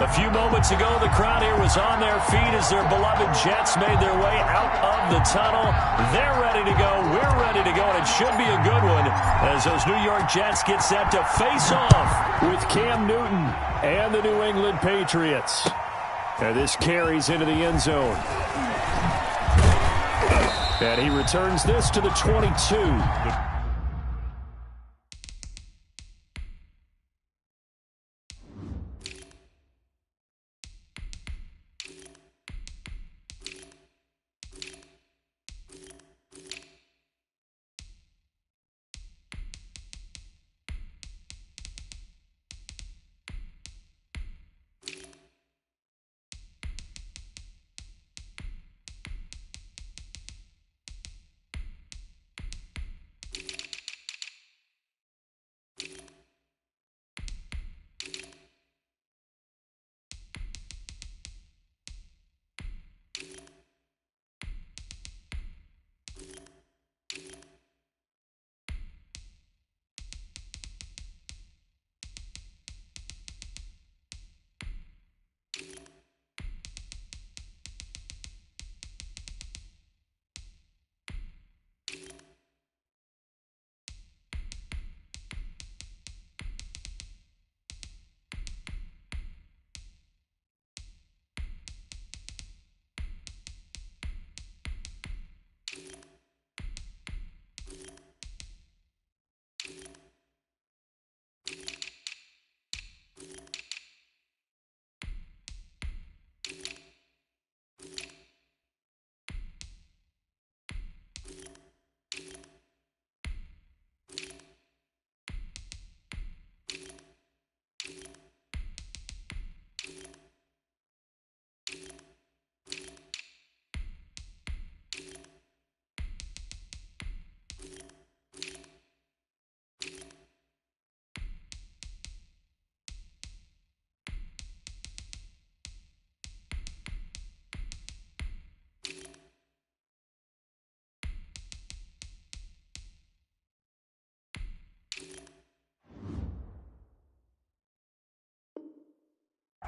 A few moments ago, the crowd here was on their feet as their beloved Jets made their way out of the tunnel. They're ready to go. We're ready to go, and it should be a good one as those New York Jets get set to face off with Cam Newton and the New England Patriots. And this carries into the end zone. And he returns this to the 22.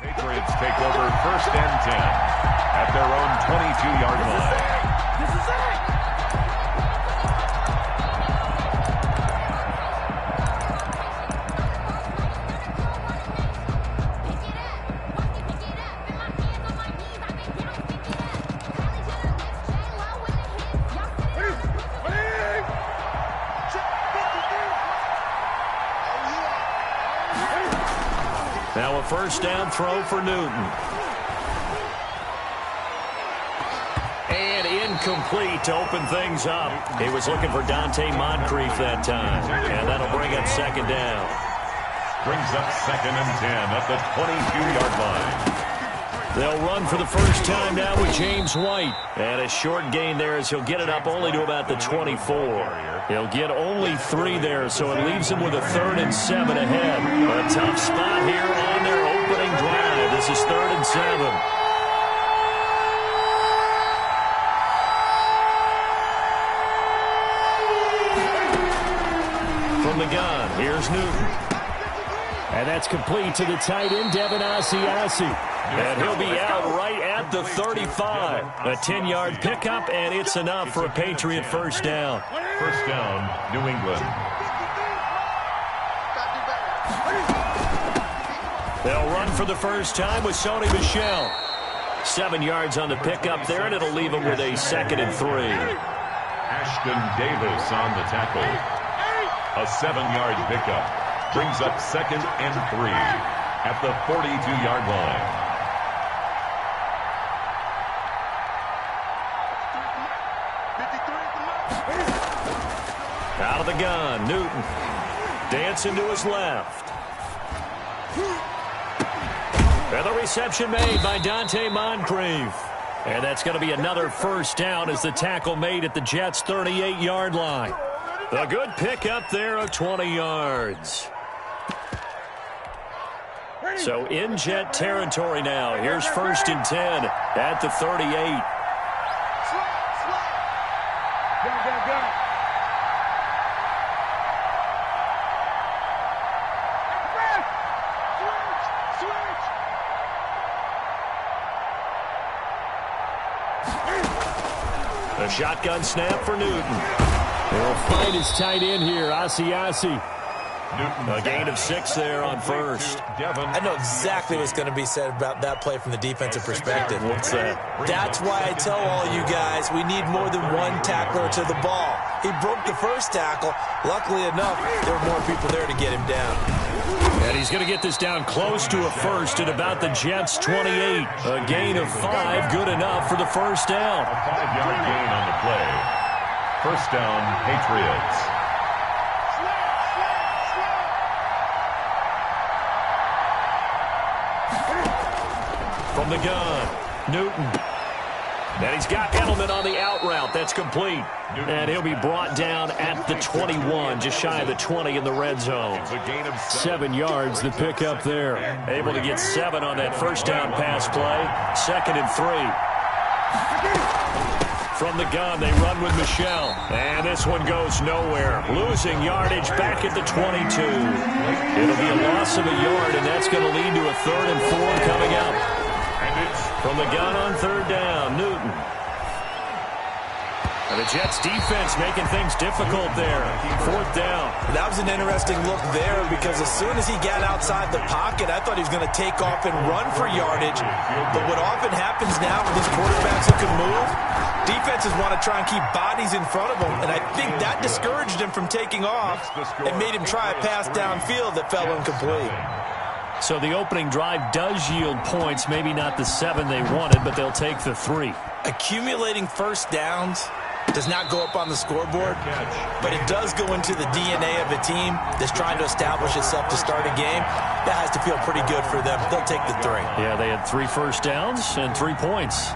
Patriots take over 1st and 10 at their own 22-yard line. This is it! Now a first down throw for Newton. And incomplete to open things up. He was looking for Dante Moncrief that time. And that'll bring up 2nd down. Brings up 2nd and 10 at the 22-yard line. They'll run for the first time now with James White. And a short gain there as he'll get it up only to about the 24. He'll get only 3 there, so it leaves him with a 3rd and 7 ahead. A tough spot here on their opening drive. This is 3rd and 7. From the gun, here's Newton. And that's complete to the tight end, Devin Asiasi. And he'll be out right at the 35. A 10-yard pickup, and it's enough for a Patriot first down. First down, New England. They'll run for the first time with Sony Michel. 7 yards on the pickup there, and it'll leave them with a 2nd and 3. Ashton Davis on the tackle. A 7-yard pickup. Brings up 2nd and 3 at the 42-yard line. Out of the gun, Newton. Dancing to his left. And the reception made by Dante Moncrief. And that's going to be another first down as the tackle made at the Jets' 38-yard line. A good pickup there of 20 yards. So in Jet territory now. Here's 1st and 10 at the 38. A shotgun snap for Newton. They'll find his tight end here, Asiasi. A gain of 6 there on first. I know exactly what's going to be said about that play from the defensive perspective. What's that? That's why I tell all you guys we need more than one tackler to the ball. He broke the first tackle. Luckily enough, there were more people there to get him down. And he's going to get this down close to a first at about the Jets' 28. A gain of 5, good enough for the first down. A 5-yard gain on the play. First down, Patriots. From the gun, Newton. And he's got Edelman on the out route. That's complete. And he'll be brought down at the 21, just shy of the 20 in the red zone. 7 yards, the pickup there. Able to get 7 on that first down pass play. 2nd and 3. From the gun, they run with Michel. And this one goes nowhere. Losing yardage back at the 22. It'll be a loss of a yard, and that's going to lead to a 3rd and 4 coming up. From the gun on 3rd down, Newton. And the Jets defense making things difficult there. 4th down. That was an interesting look there because as soon as he got outside the pocket, I thought he was going to take off and run for yardage. But what often happens now with these quarterbacks who can move, defenses want to try and keep bodies in front of them, and I think that discouraged him from taking off and made him try a pass downfield that fell incomplete. So the opening drive does yield points, maybe not the 7 they wanted, but they'll take the 3. Accumulating first downs does not go up on the scoreboard, but it does go into the DNA of a team that's trying to establish itself to start a game. That has to feel pretty good for them. They'll take the 3. Yeah, they had 3 first downs and 3 points.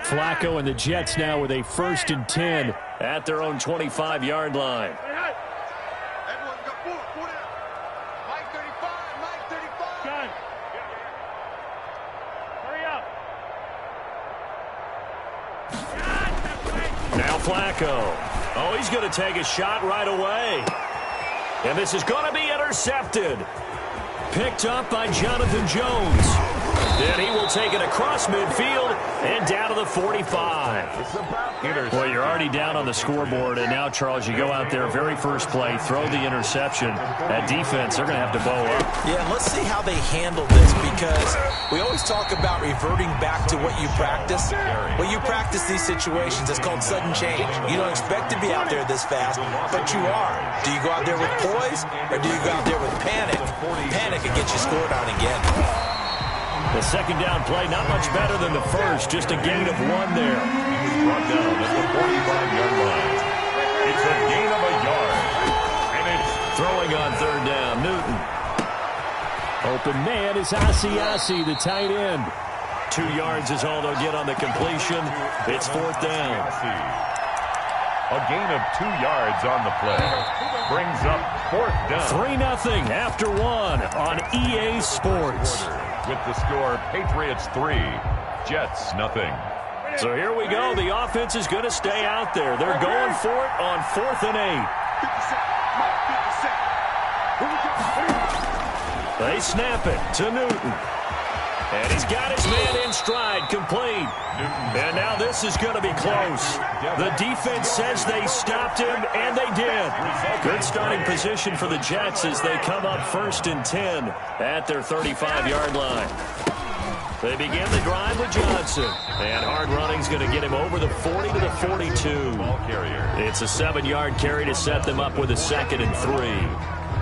Flacco and the Jets now with a 1st and 10 at their own 25-yard line. Now Flacco. Oh, he's going to take a shot right away. And this is going to be intercepted. Picked up by Jonathan Jones. Then he will take it across midfield and down to the 45. Well, you're already down on the scoreboard, and now, Charles, you go out there, very first play, throw the interception. That defense, they're going to have to bow up. Yeah, and let's see how they handle this, because we always talk about reverting back to what you practice. When you practice these situations, it's called sudden change. You don't expect to be out there this fast, but you are. Do you go out there with poise, or do you go out there with panic? Panic can get you scored on again. The 2nd down play, not much better than the first, just a gain of 1 there. He's brought down at the 45-yard line. It's a gain of a yard. And it's throwing on 3rd down, Newton. Open man is Asiasi, the tight end. 2 yards is all they'll get on the completion. It's 4th down. A gain of 2 yards on the play. Brings up 4th down. 3-0 after 1 on EA Sports. With the score, Patriots 3, Jets 0. So here we go. The offense is going to stay out there. They're going for it on 4th and 8. They snap it to Newton. And he's got his man in stride, complete. And now this is going to be close. The defense says they stopped him, and they did. Good starting position for the Jets as they come up 1st and 10 at their 35-yard line. They begin the drive with Johnson. And hard running's going to get him over the 40 to the 42. It's a 7-yard carry to set them up with a 2nd and 3.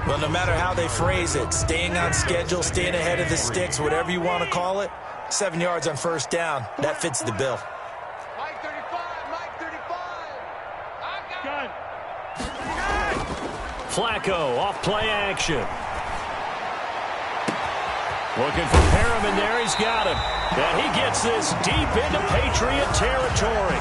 Well, no matter how they phrase it, staying on schedule, staying ahead of the sticks, whatever you want to call it, 7 yards on 1st down, that fits the bill. Mike 35, Mike 35. I got it. Flacco off play action. Looking for Perriman there. He's got him. And he gets this deep into Patriot territory.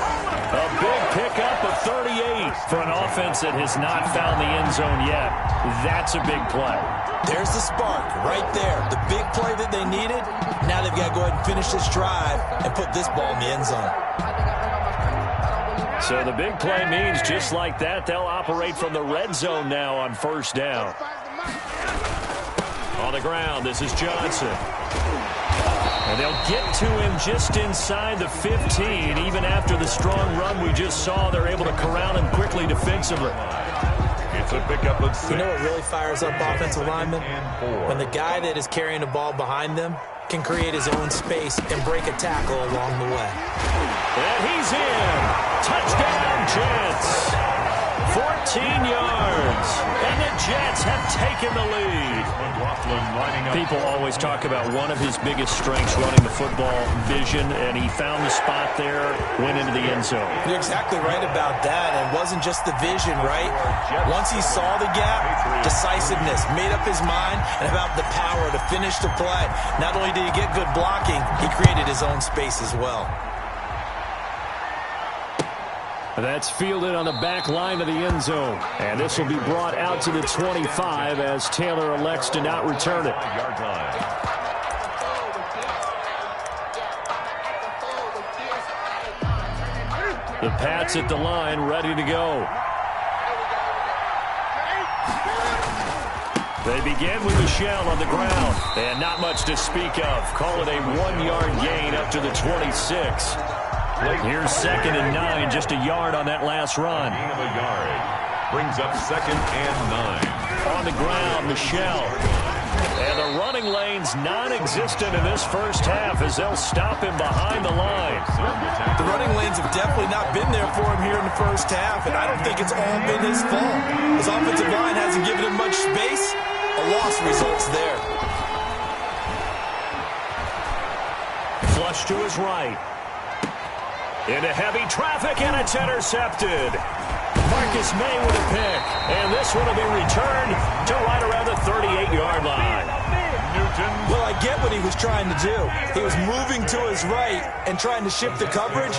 A big pickup of 38 for an offense that has not found the end zone yet. That's a big play. There's the spark right there. The big play that they needed. Now they've got to go ahead and finish this drive and put this ball in the end zone. So the big play means just like that, they'll operate from the red zone now on first down. On the ground, this is Johnson. And they'll get to him just inside the 15. Even after the strong run we just saw, they're able to corral him quickly defensively. It's a pickup of 6. You know what really fires up offensive linemen? When the guy that is carrying the ball behind them can create his own space and break a tackle along the way. And he's in. Touchdown, Jets. 14 yards. And the Jets have taken the lead. People always talk about one of his biggest strengths, running the football, vision, and he found the spot there, went into the end zone. You're exactly right about that. And it wasn't just the vision, right? Once he saw the gap, decisiveness, made up his mind, and about the power to finish the play. Not only did he get good blocking, he created his own space as well. That's fielded on the back line of the end zone. And this will be brought out to the 25 as Taylor elects to not return it. The Pats at the line, ready to go. They begin with Michelle on the ground. And not much to speak of. Call it a 1-yard gain up to the 26. Here's 2nd and 9, just a yard on that last run. Gain of a yard. Brings up 2nd and 9. On the ground, Michelle. And the running lane's non-existent in this first half as they'll stop him behind the line. The running lanes have definitely not been there for him here in the first half, and I don't think it's all been his fault. His offensive line hasn't given him much space. A loss results there. Flush to his right. Into heavy traffic, and it's intercepted. Marcus May with a pick. And this one will be returned to right around the 38-yard line. Newton. Well, I get what he was trying to do. He was moving to his right and trying to shift the coverage,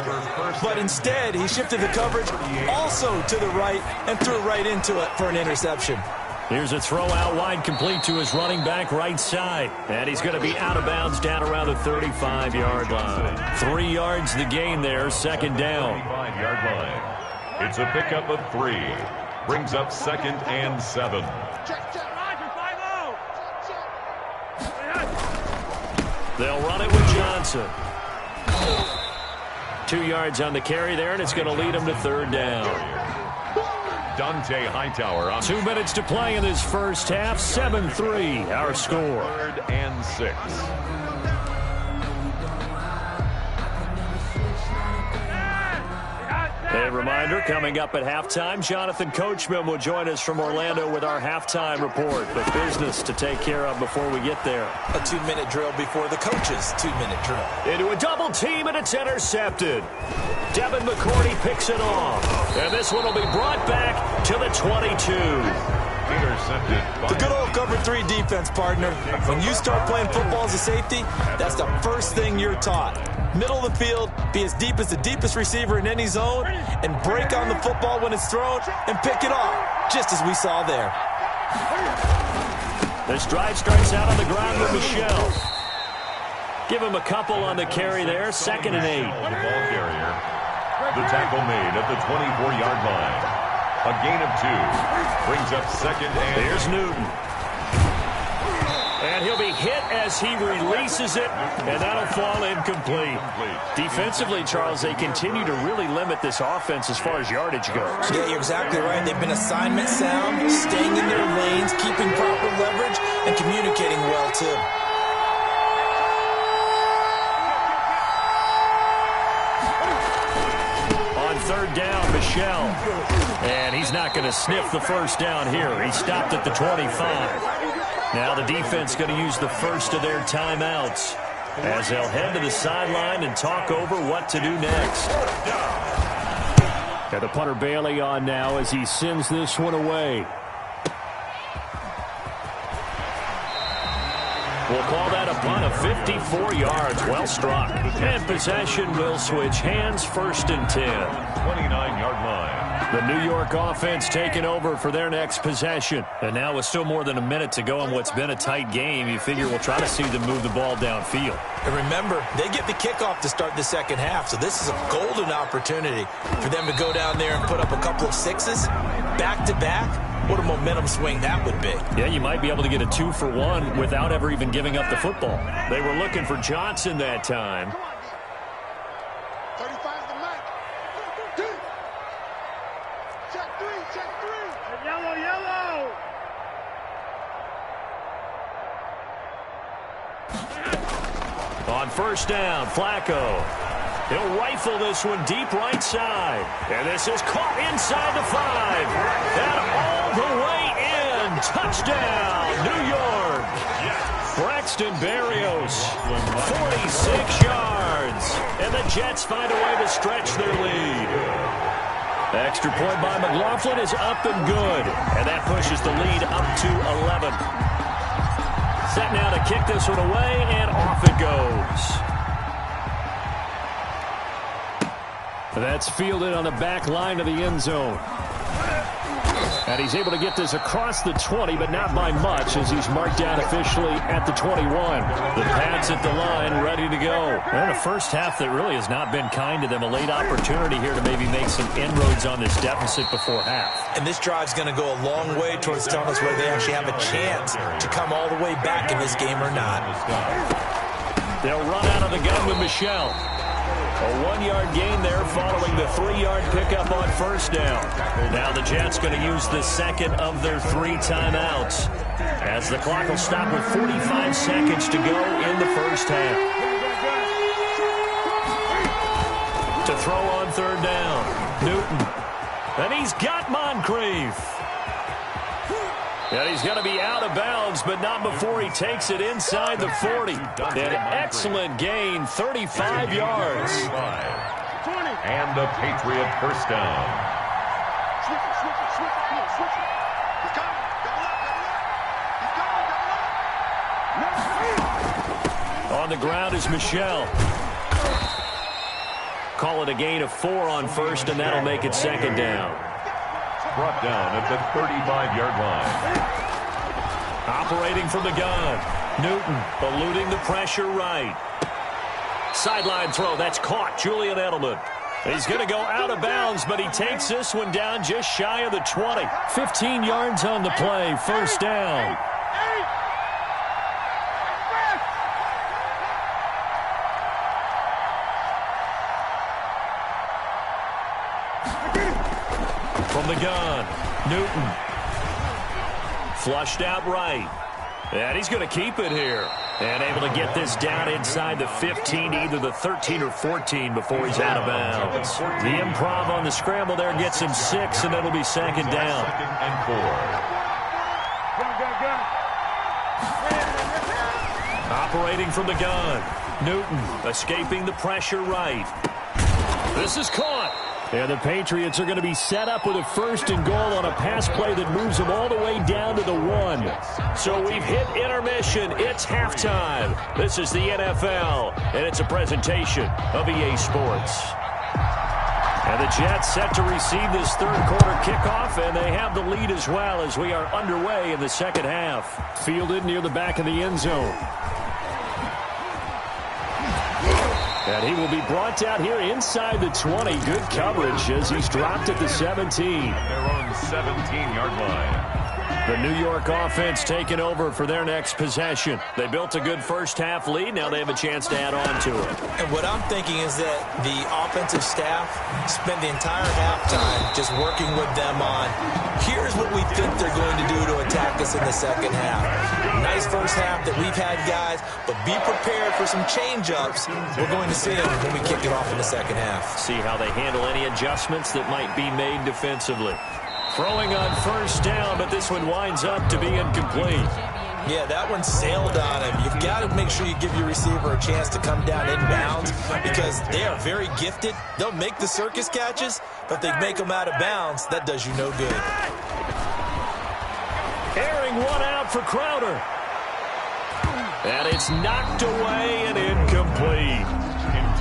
but instead he shifted the coverage also to the right and threw right into it for an interception. Here's a throw out wide, complete to his running back right side. And he's going to be out of bounds down around the 35-yard line. 3 yards the gain there, 2nd down. 35-yard line. It's a pickup of 3. Brings up 2nd and 7. They'll run it with Johnson. 2 yards on the carry there, and it's going to lead him to 3rd down. Dante Hightower on 2 minutes to play in this first half. 7-3 our score. 3rd and 6. A reminder, coming up at halftime, Jonathan Coachman will join us from Orlando with our halftime report. But business to take care of before we get there. A 2-minute drill before the coach's 2-minute drill. Into a double team, and it's intercepted. Devin McCourty picks it off. And this one will be brought back to the 22. Intercepted. The good old cover 3 defense, partner. When you start playing football as a safety, that's the first thing you're taught. Middle of the field, be as deep as the deepest receiver in any zone, and break on the football when it's thrown and pick it off, just as we saw there. This drive starts out on the ground with Michelle. Give him a couple on the carry there, 2nd and 8. The ball carrier. The tackle made at the 24-yard line. A gain of 2. Brings up 2nd and... Here's Newton. And he'll be hit as he releases it, and that'll fall incomplete. Defensively, Charles, they continue to really limit this offense as far as yardage goes. Yeah, you're exactly right. They've been assignment sound, staying in their lanes, keeping proper leverage, and communicating well, too. On 3rd down, Michelle. And he's not going to sniff the first down here. He stopped at the 25. Now the defense going to use the first of their timeouts as they'll head to the sideline and talk over what to do next. Got the punter Bailey on now as he sends this one away. We'll call that a punt of 54 yards. Well struck. And possession will switch hands, 1st and 10. 29-yard line. The New York offense taking over for their next possession. And now with still more than a minute to go in what's been a tight game, you figure we'll try to see them move the ball downfield. And remember, they get the kickoff to start the second half, so this is a golden opportunity for them to go down there and put up a couple of sixes back-to-back. What a momentum swing that would be. Yeah, you might be able to get a 2-for-1 without ever even giving up the football. They were looking for Johnson that time. 35's the mic. Check three. Yellow. On first down, Flacco. He'll rifle this one deep right side. And this is caught inside the 5. And all the way in. Touchdown, New York. Braxton Berrios, 46 yards. And the Jets find a way to stretch their lead. Extra point by McLaughlin is up and good. And that pushes the lead up to 11. Set now to kick this one away, and off it goes. That's fielded on the back line of the end zone. And he's able to get this across the 20, but not by much, as he's marked down officially at the 21. The Pats at the line, ready to go. And a first half that really has not been kind to them. A late opportunity here to maybe make some inroads on this deficit before half. And this drive's going to go a long way towards telling us whether they actually have a chance to come all the way back in this game or not. They'll run out of the gun with Michel. A 1-yard gain there following the 3-yard pickup on first down. Now the Jets going to use the second of their 3 timeouts, as the clock will stop with 45 seconds to go in the first half. To throw on third down, Newton. And he's got Moncrief. And he's going to be out of bounds, but not before he takes it inside the 40. An excellent gain, 35 yards. And a Patriot first down. On the ground is Michel. Call it a gain of 4 on first, and that'll make it second down. Brought down at the 35-yard line. Operating from the gun. Newton eluding the pressure right. Sideline throw. That's caught. Julian Edelman. He's going to go out of bounds, but he takes this one down just shy of the 20. 15 yards on the play. First down. From the gun, Newton. Flushed out right. And he's going to keep it here. And able to get this down inside the 15, either the 13 or 14 before he's out of bounds. The improv on the scramble there gets him 6, and it'll be second down. Second and 4. Operating from the gun, Newton escaping the pressure right. This is caught. And the Patriots are going to be set up with a first and goal on a pass play that moves them all the way down to the 1. So we've hit intermission. It's halftime. This is the NFL, and it's a presentation of EA Sports. And the Jets set to receive this third quarter kickoff, and they have the lead as well as we are underway in the second half. Fielded near the back of the end zone. And he will be brought down here inside the 20. Good coverage as he's dropped at the 17. They're on the 17-yard line. The New York offense taking over for their next possession. They built a good first half lead. Now they have a chance to add on to it. And what I'm thinking is that the offensive staff spent the entire halftime just working with them on, here's what we think they're going to do to attack us in the second half. Nice first half that we've had, guys, but be prepared for some change-ups. We're going to see them when we kick it off in the second half. See how they handle any adjustments that might be made defensively. Throwing on first down, but this one winds up to be incomplete. Yeah, that one sailed on him. You've got to make sure you give your receiver a chance to come down inbounds because they are very gifted. They'll make the circus catches, but if they make them out of bounds, that does you no good. Airing one out for And it's knocked away and incomplete.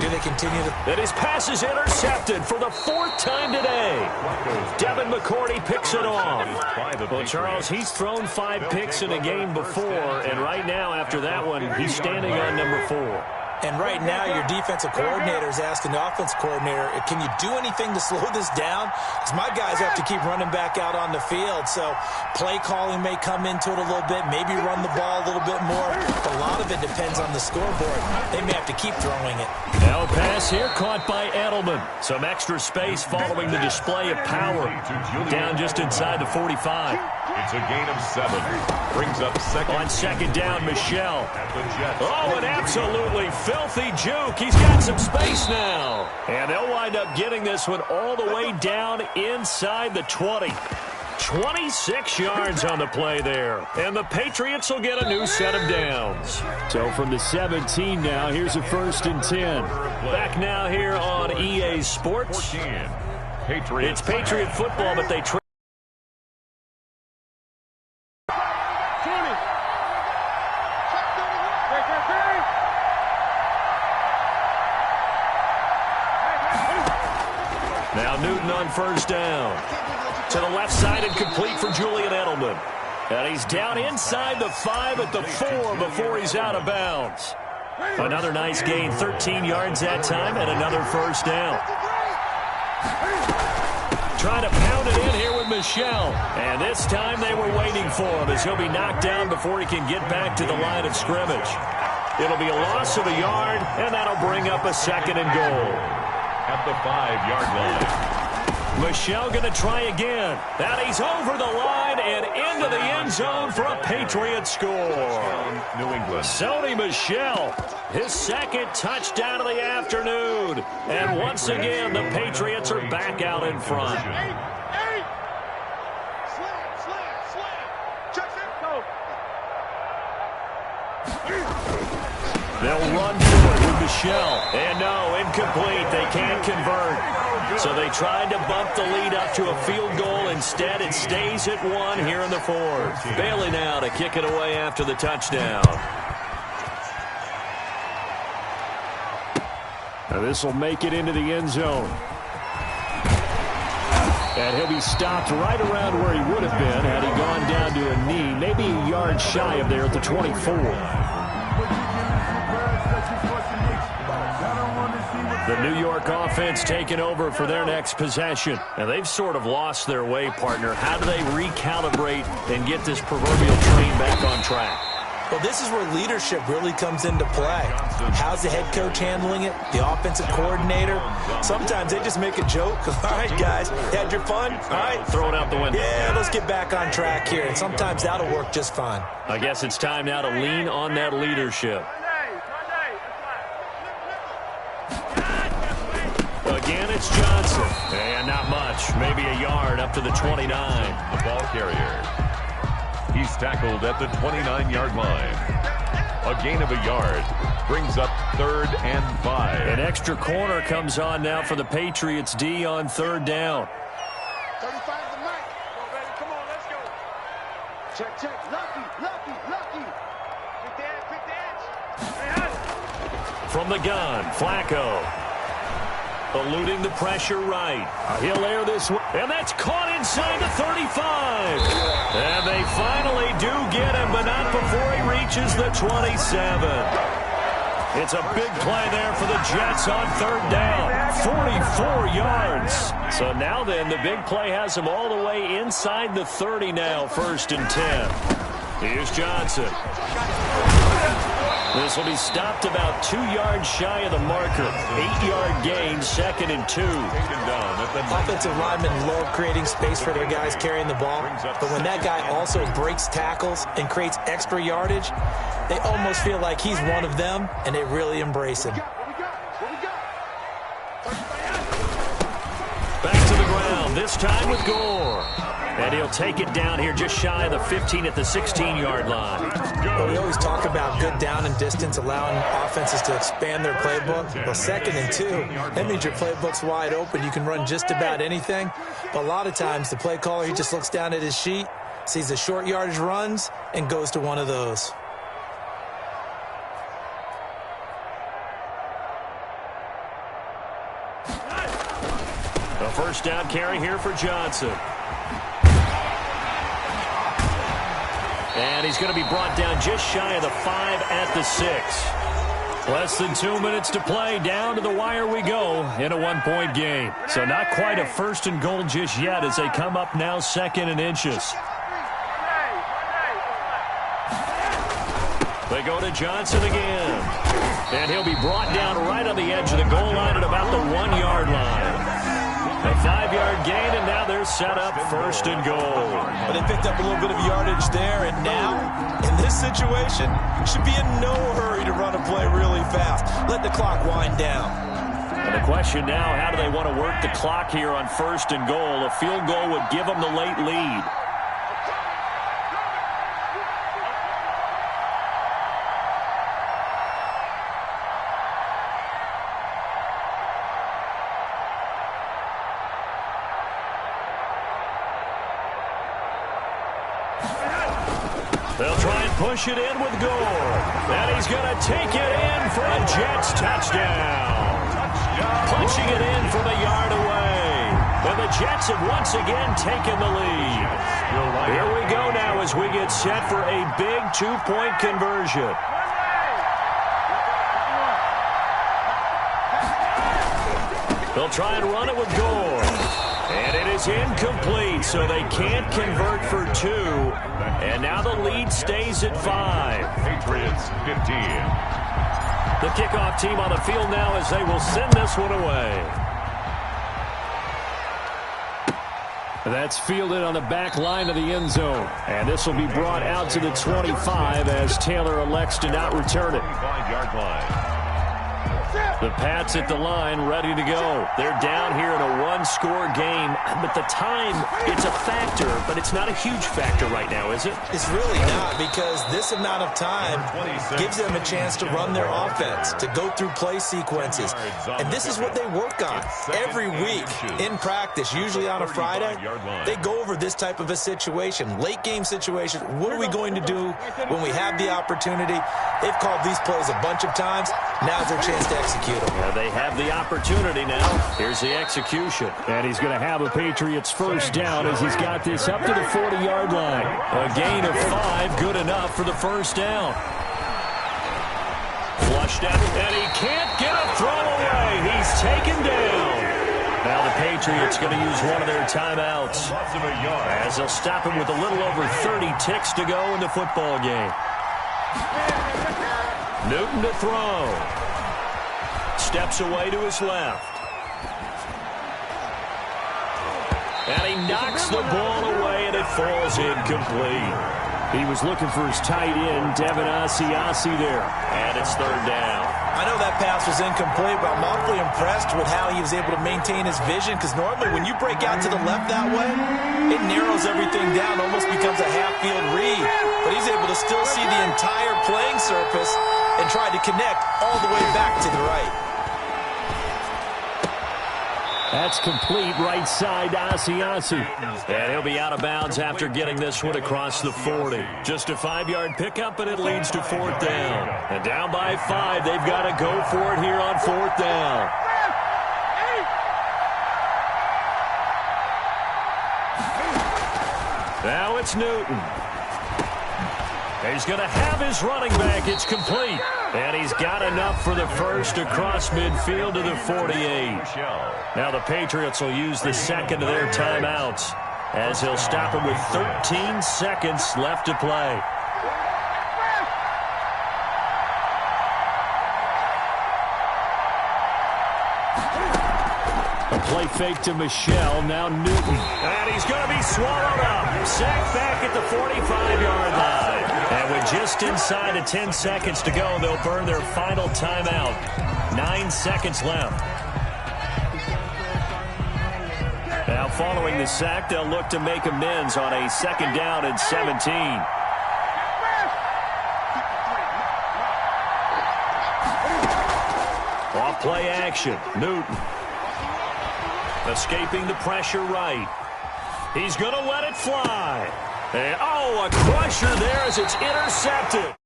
Do they continue to... And his pass is intercepted for the 4th time today. Devin McCourty picks it off. Well, Charles, he's thrown 5 picks in a game before, and right now, after that one, he's standing on number 4. And right now, your defensive coordinator is asking the offensive coordinator, can you do anything to slow this down? Because my guys have to keep running back out on the field. So play calling may come into it a little bit, maybe run the ball a little bit more. But a lot of it depends on the scoreboard. They may have to keep throwing it. Now a pass here caught by Edelman. Some extra space following the display of power. Down just inside the 45. It's a gain of 7. Brings up second. On second down, Michelle. Oh, an absolutely filthy juke. He's got some space now. And they'll wind up getting this one all the way down inside the 20. 26 yards on the play there. And the Patriots will get a new set of downs. So from the 17 now, here's a 1st and 10. Back now here on EA Sports. It's Patriot football, but they trade. Now Newton on 1st down. To the left side and complete for Julian Edelman. And he's down inside the 5 at the 4 before he's out of bounds. Another nice gain, 13 yards that time, and another 1st down. Trying to pound it in here with Michelle. And this time they were waiting for him as he'll be knocked down before he can get back to the line of scrimmage. It'll be a loss of a yard, and that'll bring up a 2nd and goal. At the 5-yard line. Michelle going to try again. And he's over the line and into the end zone for a Patriot score. New England. Sony Michel, his 2nd touchdown of the afternoon. And once again, the Patriots are back out in front. They'll run for it with Michelle. And no, incomplete. They can't convert. So they tried to bump the lead up to a field goal. Instead, it stays at 1 here in the 4th. Bailey now to kick it away after the touchdown. Now this will make it into the end zone. And he'll be stopped right around where he would have been had he gone down to a knee, maybe a yard shy of there at the 24. The New York offense taking over for their next possession. And they've sort of lost their way, partner. How do they recalibrate and get this proverbial train back on track? Well, this is where leadership really comes into play. How's the head coach handling it? The offensive coordinator? Sometimes they just make a joke. All right, guys, had your fun? All right. Throw it out the window. Yeah, let's get back on track here. And sometimes that'll work just fine. I guess it's time now to lean on that leadership. Again, it's Johnson. And not much. Maybe a yard up to the 29. The ball carrier. He's tackled at the 29-yard line. A gain of a yard brings up 3rd and 5. An extra corner comes on now for the Patriots D on 3rd down. 35 to Mike. Come on, let's go. Check, check. Lucky. Pick the edge. From the gun, Flacco. Eluding the pressure right. He'll air this one. And that's caught inside the 35. And they finally do get him, but not before he reaches the 27. It's a big play there for the Jets on 3rd down. 44 yards. So now then, the big play has him all the way inside the 30 now, 1st and 10. Here's Johnson. This will be stopped about 2 yards shy of the marker. 8-yard gain, 2nd and 2. Offensive linemen love creating space for their guys carrying the ball. But when that guy also breaks tackles and creates extra yardage, they almost feel like he's one of them, and they really embrace him. Back to the ground, this time with Gore. And he'll take it down here just shy of the 15 at the 16-yard line. Well, we always talk about good down and distance, allowing offenses to expand their playbook. Well, 2nd and 2, that means your playbook's wide open. You can run just about anything. But a lot of times, the play caller, he just looks down at his sheet, sees the short yardage runs, and goes to one of those. First down carry here for Johnson. And he's going to be brought down just shy of the 5 at the 6. Less than 2 minutes to play. Down to the wire we go in a one-point game. So not quite a first and goal just yet as they come up now second and inches. They go to Johnson again. And he'll be brought down right on the edge of the goal line at about the 1-yard line. A 5-yard gain, and now they're set up first and goal. But they picked up a little bit of yardage there, and now, in this situation, should be in no hurry to run a play really fast. Let the clock wind down. And the question now, how do they want to work the clock here on first and goal? A field goal would give them the late lead. They'll try and push it in with Gore. And he's going to take it in for a Jets touchdown. Punching it in from a yard away. And the Jets have once again taken the lead. Here we go now as we get set for a big two-point conversion. They'll try and run it with Gore. And it is incomplete, so they can't convert for 2. And now the lead stays at 5. Patriots 15. The kickoff team on the field now as they will send this one away. That's fielded on the back line of the end zone. And this will be brought out to the 25 as Taylor elects to not return it. 25-yard line. The Pats at the line, ready to go. They're down here in a one-score game, but the time, it's a factor, but it's not a huge factor right now, is it? It's really not, because this amount of time gives them a chance to run their offense, to go through play sequences. And this is what they work on every week in practice, usually on a Friday. They go over this type of a situation, late-game situation. What are we going to do when we have the opportunity? They've called these plays a bunch of times. Now's their chance to execute them. Yeah, they have the opportunity now. Here's the execution. And he's going to have a Patriots first down as he's got this up to the 40-yard line. A gain of 5, good enough for the first down. Flushed out, and he can't get a throw away. He's taken down. Now the Patriots going to use one of their timeouts as they'll stop him with a little over 30 ticks to go in the football game. Newton to throw. Steps away to his left. And he knocks the ball away, and it falls incomplete. He was looking for his tight end, Devin Asiasi there. And it's third down. I know that pass was incomplete, but I'm awfully impressed with how he was able to maintain his vision, because normally when you break out to the left that way, it narrows everything down, almost becomes a half-field read. But he's able to still see the entire playing surface and try to connect all the way back to the right. That's complete right side to Asiasi. And he'll be out of bounds after getting this one across the 40. Just a 5-yard pickup, and it leads to fourth down. And down by 5, they've got to go for it here on fourth down. Now it's Newton. He's going to have his running back. It's complete. And he's got enough for the first across midfield to the 48. Now the Patriots will use the second of their timeouts as he'll stop him with 13 seconds left to play. A play fake to Michelle, now Newton. And he's going to be swallowed up. Sacked back at the 45-yard line. And with just inside of 10 seconds to go, they'll burn their final timeout. 9 seconds left. Now following the sack, they'll look to make amends on a second down and 17. Off play action, Newton. Escaping the pressure right. He's going to let it fly. And, oh, a crusher there as it's intercepted.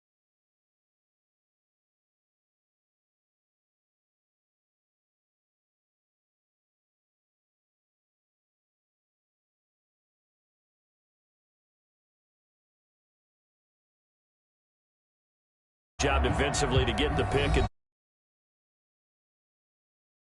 Job defensively to get the pick.